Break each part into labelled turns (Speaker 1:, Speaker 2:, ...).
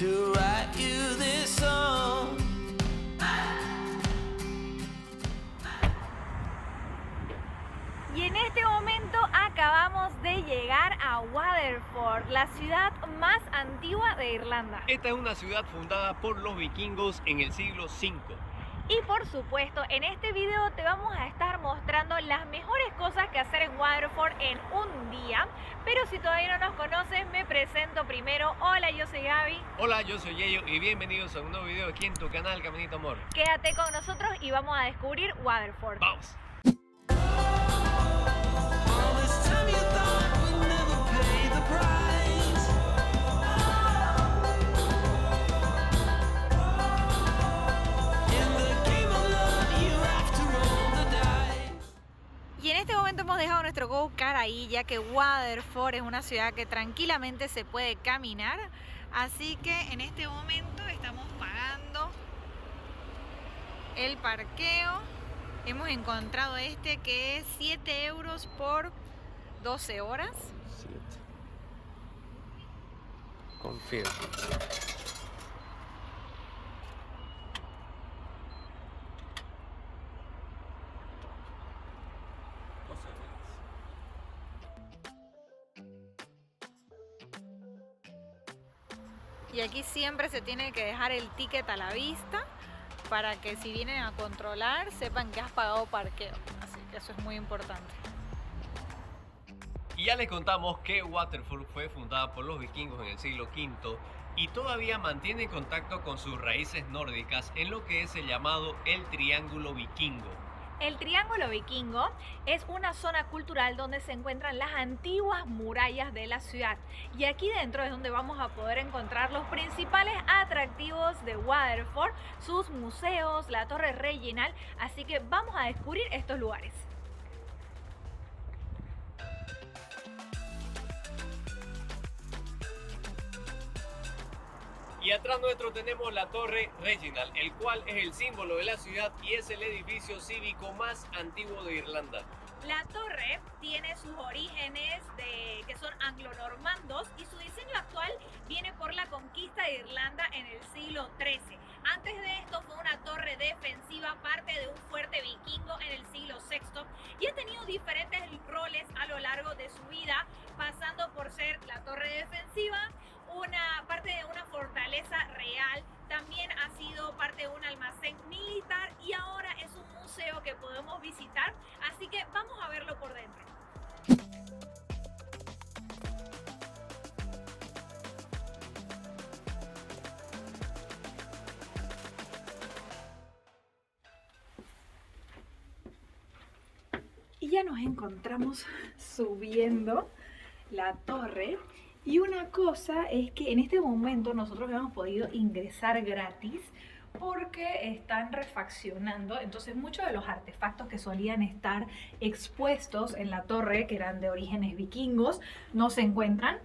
Speaker 1: to write you this song.
Speaker 2: Y en este momento acabamos de llegar a Waterford, la ciudad más antigua de Irlanda.
Speaker 3: Esta es una ciudad fundada por los vikingos en el siglo V.
Speaker 2: Y por supuesto, en este video te vamos a estar mostrando las mejores cosas que hacer en Waterford en un día. Pero si todavía no nos conoces, me presento primero. Hola, yo soy Gaby.
Speaker 3: Hola, yo soy Yeyo y bienvenidos a un nuevo video aquí en tu canal Caminito Amor.
Speaker 2: Quédate con nosotros y vamos a descubrir Waterford.
Speaker 3: ¡Vamos!
Speaker 1: All this time you thought we'd never pay the price. In the game of love, you have to roll the dice.
Speaker 2: Y en este momento hemos dejado nuestro go-kart ahí, ya que Waterford es una ciudad que tranquilamente se puede caminar. Así que en este momento estamos pagando el parqueo. Hemos encontrado este que es 7 euros por 12 horas.
Speaker 3: 7. Confirmo.
Speaker 2: Y aquí siempre se tiene que dejar el ticket a la vista para que si vienen a controlar sepan que has pagado parqueo. Así que eso es muy importante.
Speaker 3: Y ya les contamos que Waterford fue fundada por los vikingos en el siglo V y todavía mantiene contacto con sus raíces nórdicas en lo que es el llamado el Triángulo Vikingo.
Speaker 2: El Triángulo Vikingo es una zona cultural donde se encuentran las antiguas murallas de la ciudad. Y aquí dentro es donde vamos a poder encontrar los principales atractivos de Waterford, sus museos, la Torre Reginald. Así que vamos a descubrir estos lugares.
Speaker 3: Y atrás nuestro tenemos la Torre Reginald, el cual es el símbolo de la ciudad y es el edificio cívico más antiguo de Irlanda.
Speaker 2: La torre tiene sus orígenes que son anglo-normandos y su diseño actual viene por la conquista de Irlanda en el siglo XIII. Antes de esto fue una torre defensiva, parte de un fuerte vikingo en el siglo VI, y ha tenido diferentes roles a lo largo de su vida, pasando por ser la torre defensiva, una parte de una fortaleza real, también ha sido parte de un almacén militar y ahora es un museo que podemos visitar, así que vamos a verlo por dentro. Y ya nos encontramos subiendo la torre. Y una cosa es que en este momento nosotros hemos podido ingresar gratis porque están refaccionando, entonces muchos de los artefactos que solían estar expuestos en la torre, que eran de orígenes vikingos, no se encuentran.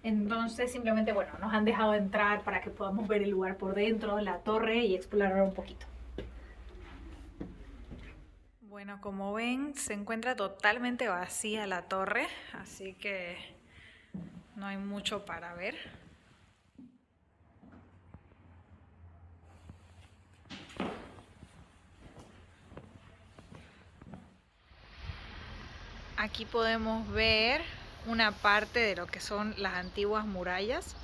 Speaker 2: Entonces simplemente, bueno, nos han dejado entrar para que podamos ver el lugar por dentro, la torre, y explorar un poquito. Bueno, como ven, se encuentra totalmente vacía la torre, así que no hay mucho para ver. Aquí podemos ver una parte de lo que son las antiguas murallas.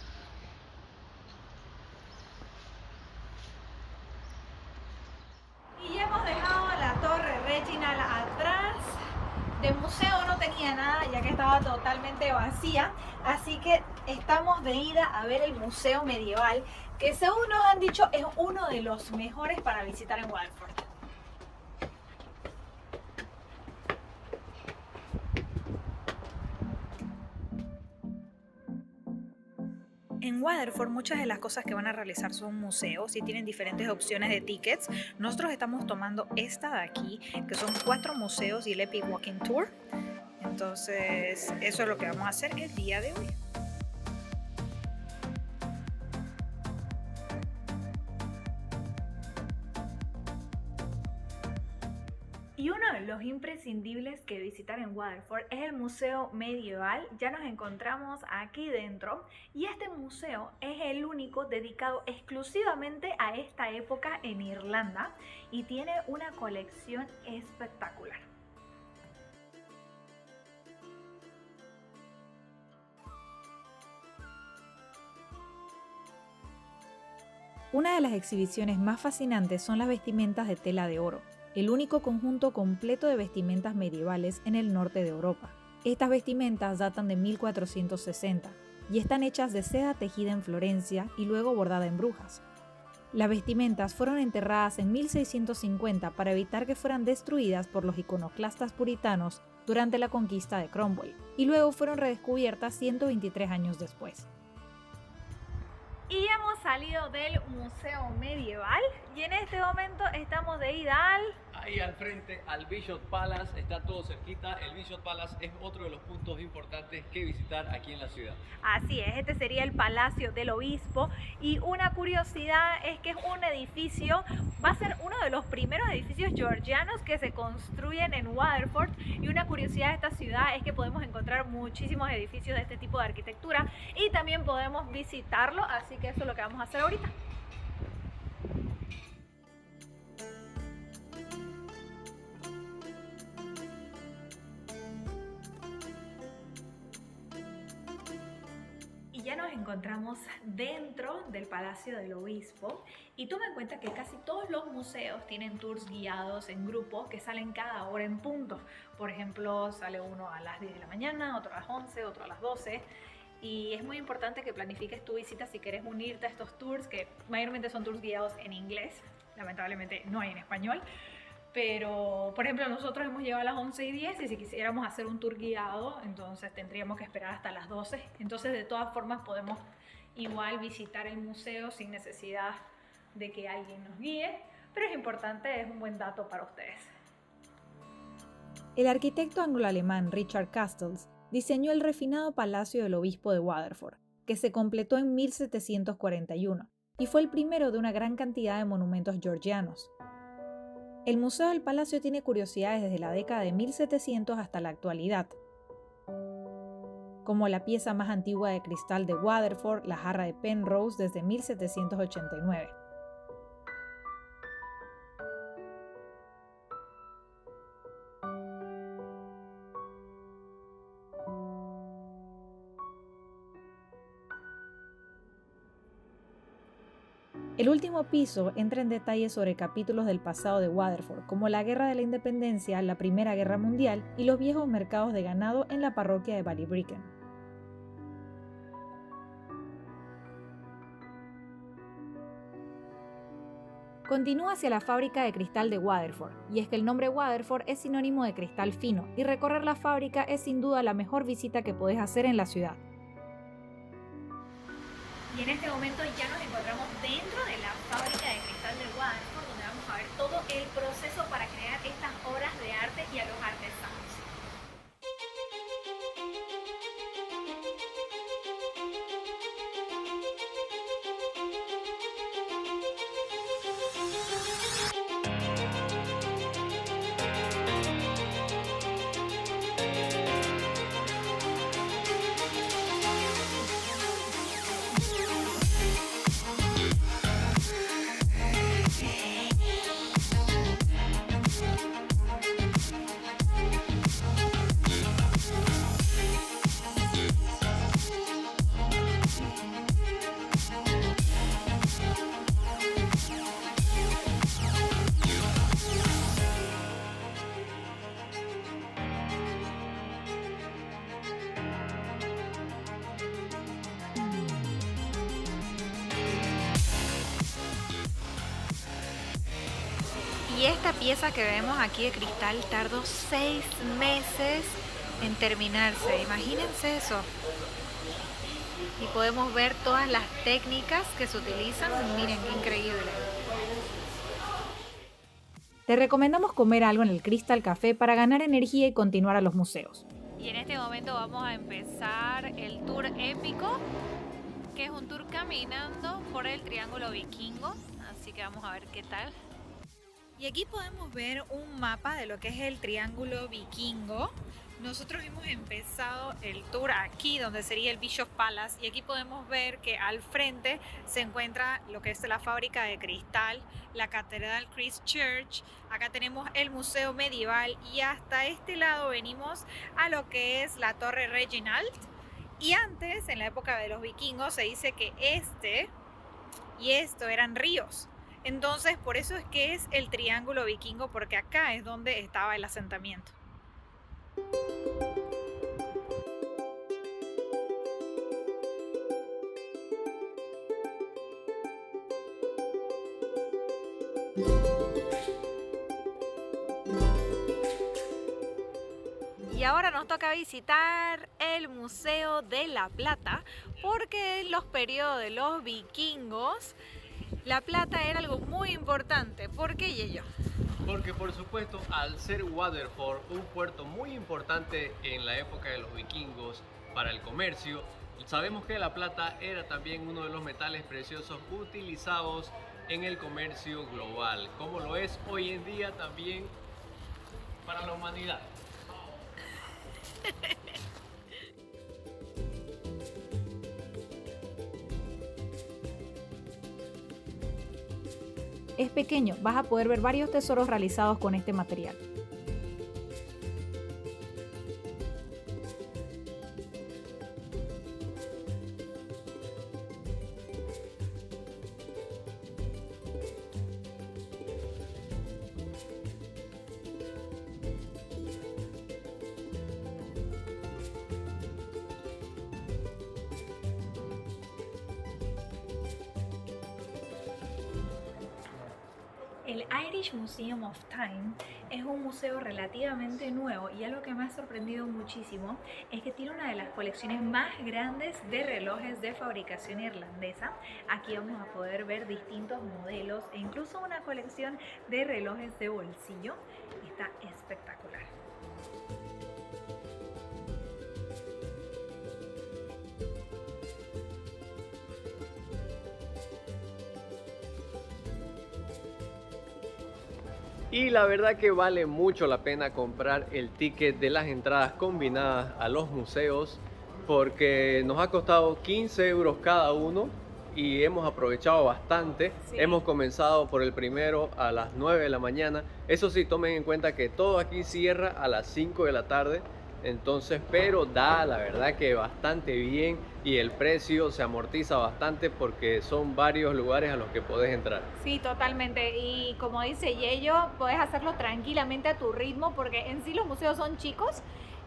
Speaker 2: Y ya hemos dejado la Torre Reginald atrás. De museo no tenía nada, ya que estaba totalmente vacía, así que estamos de ida a ver el Museo Medieval, que según nos han dicho es uno de los mejores para visitar en Waterford. En Waterford muchas de las cosas que van a realizar son museos y tienen diferentes opciones de tickets. Nosotros estamos tomando esta de aquí, que son 4 museos y el Epic Walking Tour. Entonces eso es lo que vamos a hacer el día de hoy. Y uno de los imprescindibles que visitar en Waterford es el Museo Medieval. Ya nos encontramos aquí dentro y este museo es el único dedicado exclusivamente a esta época en Irlanda y tiene una colección espectacular. Una de las exhibiciones más fascinantes son las vestimentas de tela de oro, el único conjunto completo de vestimentas medievales en el norte de Europa. Estas vestimentas datan de 1460 y están hechas de seda tejida en Florencia y luego bordada en Brujas. Las vestimentas fueron enterradas en 1650 para evitar que fueran destruidas por los iconoclastas puritanos durante la conquista de Cromwell, y luego fueron redescubiertas 123 años después. Y hemos salido del Museo Medieval y en este momento estamos de ida al...
Speaker 3: Ahí al frente, al Bishop Palace, está todo cerquita. El Bishop Palace es otro de los puntos importantes que visitar aquí en la ciudad.
Speaker 2: Así es, este sería el Palacio del Obispo y una curiosidad es que es un edificio, va a ser uno de los primeros edificios georgianos que se construyen en Waterford, y una curiosidad de esta ciudad es que podemos encontrar muchísimos edificios de este tipo de arquitectura y también podemos visitarlo, así que eso es lo que vamos a hacer ahorita. Ya nos encontramos dentro del Palacio del Obispo y toma en cuenta que casi todos los museos tienen tours guiados en grupo que salen cada hora en punto. Por ejemplo, sale uno a las 10 de la mañana, otro a las 11, otro a las 12. Y es muy importante que planifiques tu visita si quieres unirte a estos tours, que mayormente son tours guiados en inglés. Lamentablemente no hay en español. Pero, por ejemplo, nosotros hemos llegado a las 11:10 y si quisiéramos hacer un tour guiado, entonces tendríamos que esperar hasta las 12. Entonces, de todas formas, podemos igual visitar el museo sin necesidad de que alguien nos guíe. Pero es importante, es un buen dato para ustedes. El arquitecto anglo-alemán Richard Castles diseñó el refinado Palacio del Obispo de Waterford, que se completó en 1741 y fue el primero de una gran cantidad de monumentos georgianos. El Museo del Palacio tiene curiosidades desde la década de 1700 hasta la actualidad, como la pieza más antigua de cristal de Waterford, la jarra de Penrose desde 1789. El último piso entra en detalle sobre capítulos del pasado de Waterford, como la Guerra de la Independencia, la Primera Guerra Mundial y los viejos mercados de ganado en la parroquia de Ballybricken. Continúa hacia la fábrica de cristal de Waterford, y es que el nombre Waterford es sinónimo de cristal fino, y recorrer la fábrica es sin duda la mejor visita que podés hacer en la ciudad. Y en este momento ya nos encontramos dentro de la fábrica de cristal de Waterford, donde vamos a ver todo el proceso para crear estas obras de arte y a los artesanos. Y esta pieza que vemos aquí de cristal tardó 6 meses en terminarse. Imagínense eso. Y podemos ver todas las técnicas que se utilizan. Miren qué increíble. Te recomendamos comer algo en el Crystal Café para ganar energía y continuar a los museos. Y en este momento vamos a empezar el tour épico, que es un tour caminando por el Triángulo Vikingo. Así que vamos a ver qué tal. Y aquí podemos ver un mapa de lo que es el Triángulo Vikingo. Nosotros hemos empezado el tour aquí, donde sería el Bishop Palace, y aquí podemos ver que al frente se encuentra lo que es la fábrica de cristal, la Catedral Christ Church. Acá tenemos el Museo Medieval y hasta este lado venimos a lo que es la Torre Reginald. Y antes, en la época de los vikingos, se dice que este y esto eran ríos. Entonces, por eso es que es el Triángulo Vikingo, porque acá es donde estaba el asentamiento. Y ahora nos toca visitar el Museo de la Plata, porque en los periodos de los vikingos la plata era algo muy importante. ¿Por qué, Yello?
Speaker 3: Porque por supuesto, al ser Waterford un puerto muy importante en la época de los vikingos para el comercio, sabemos que la plata era también uno de los metales preciosos utilizados en el comercio global, como lo es hoy en día también para la humanidad.
Speaker 4: Es pequeño, vas a poder ver varios tesoros realizados con este material.
Speaker 2: El Irish Museum of Time es un museo relativamente nuevo y algo que me ha sorprendido muchísimo es que tiene una de las colecciones más grandes de relojes de fabricación irlandesa. Aquí vamos a poder ver distintos modelos e incluso una colección de relojes de bolsillo. Está espectacular.
Speaker 3: Y la verdad que vale mucho la pena comprar el ticket de las entradas combinadas a los museos, porque nos ha costado 15 euros cada uno y hemos aprovechado bastante.
Speaker 2: Sí.
Speaker 3: Hemos comenzado por el primero a las 9 de la mañana. Eso sí, tomen en cuenta que todo aquí cierra a las 5 de la tarde. Entonces, pero da la verdad que bastante bien y el precio se amortiza bastante porque son varios lugares a los que podés entrar.
Speaker 2: Sí, totalmente. Y como dice Yello, puedes hacerlo tranquilamente a tu ritmo porque en sí los museos son chicos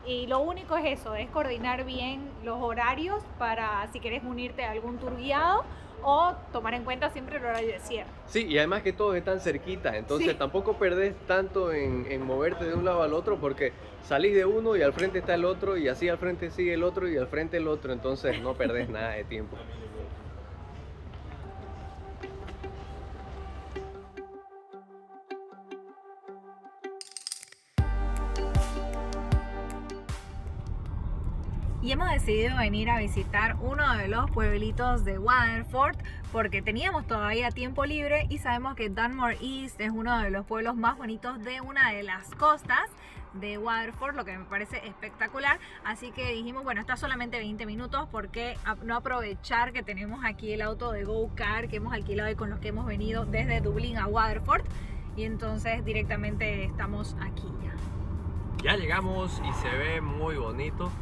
Speaker 2: y lo único es eso, es coordinar bien los horarios para si quieres unirte a algún tour guiado o tomar en cuenta siempre el horario de cierre.
Speaker 3: Sí, y además que todos están cerquita, entonces
Speaker 2: Sí.
Speaker 3: tampoco perdés tanto en moverte de un lado al otro porque salís de uno y al frente está el otro y así al frente sigue el otro y al frente el otro, entonces no perdés nada de tiempo.
Speaker 2: Y hemos decidido venir a visitar uno de los pueblitos de Waterford porque teníamos todavía tiempo libre y sabemos que Dunmore East es uno de los pueblos más bonitos de una de las costas de Waterford, lo que me parece espectacular. Así que dijimos, bueno, está solamente 20 minutos, porque no aprovechar que tenemos aquí el auto de Go-Kart que hemos alquilado y con los que hemos venido desde Dublín a Waterford, y entonces directamente estamos aquí ya.
Speaker 3: Ya llegamos y se ve muy bonito.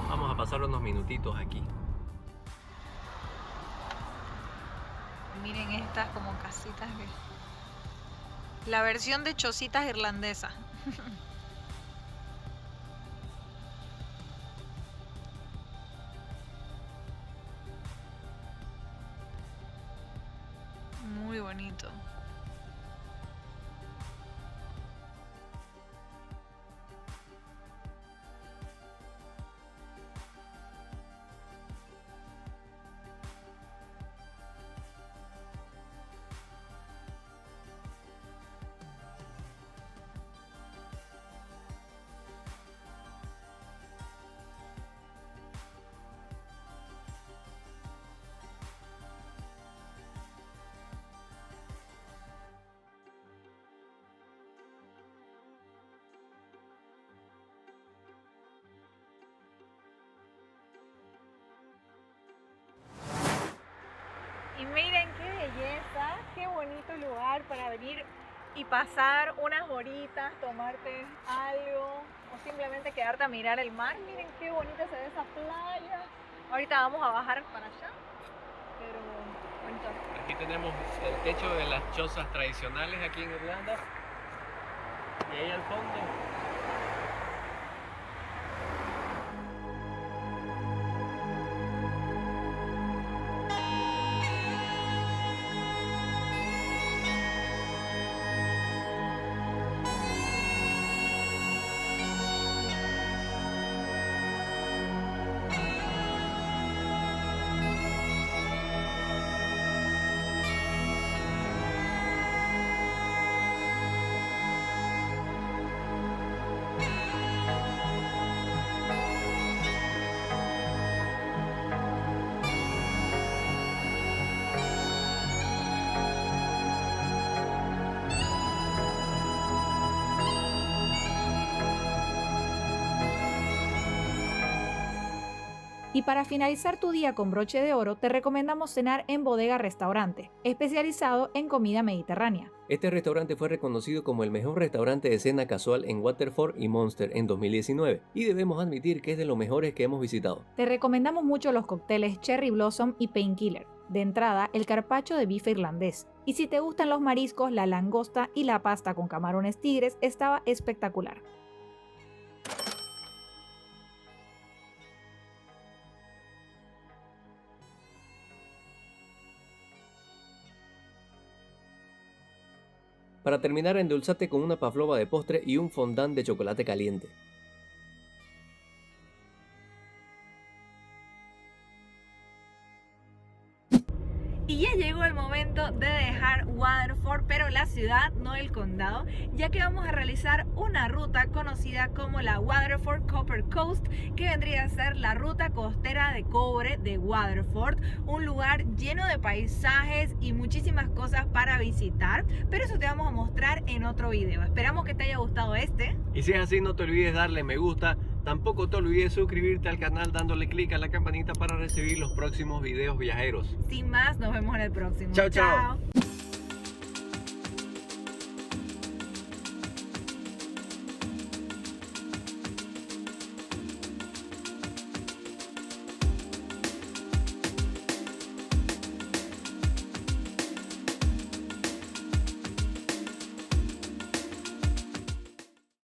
Speaker 3: Vamos a pasar unos minutitos aquí.
Speaker 2: Miren estas como casitas la versión de chocitas irlandesa. Muy bonito. Y miren qué belleza, qué bonito lugar para venir y pasar unas horitas, tomarte algo o simplemente quedarte a mirar el mar. Miren qué bonita se ve esa playa. Ahorita vamos a bajar para allá, pero bonito.
Speaker 3: Aquí tenemos el techo de las chozas tradicionales aquí en Irlanda. Y ahí al fondo
Speaker 4: Y para finalizar tu día con broche de oro, te recomendamos cenar en Bodega Restaurante, especializado en comida mediterránea.
Speaker 5: Este restaurante fue reconocido como el mejor restaurante de cena casual en Waterford y Munster en 2019 y debemos admitir que es de los mejores que hemos visitado.
Speaker 4: Te recomendamos mucho los cócteles Cherry Blossom y Painkiller. De entrada, el carpaccio de bife irlandés. Y si te gustan los mariscos, la langosta y la pasta con camarones tigres estaba espectacular.
Speaker 5: Para terminar, endulzate con una pavlova de postre y un fondant de chocolate caliente.
Speaker 2: Y ya llegó el momento de dejar Waterford, pero la ciudad, no el condado, ya que vamos a realizar una ruta conocida como la Waterford Copper Coast, que vendría a ser la ruta costera de cobre de Waterford, un lugar lleno de paisajes y muchísimas cosas para visitar, pero eso te vamos a mostrar en otro video. Esperamos que te haya gustado este.
Speaker 3: Y si es así, no te olvides darle me gusta. Tampoco te olvides suscribirte al canal dándole clic a la campanita para recibir los próximos videos viajeros.
Speaker 2: Sin más, nos vemos en el próximo.
Speaker 3: Chao, chao.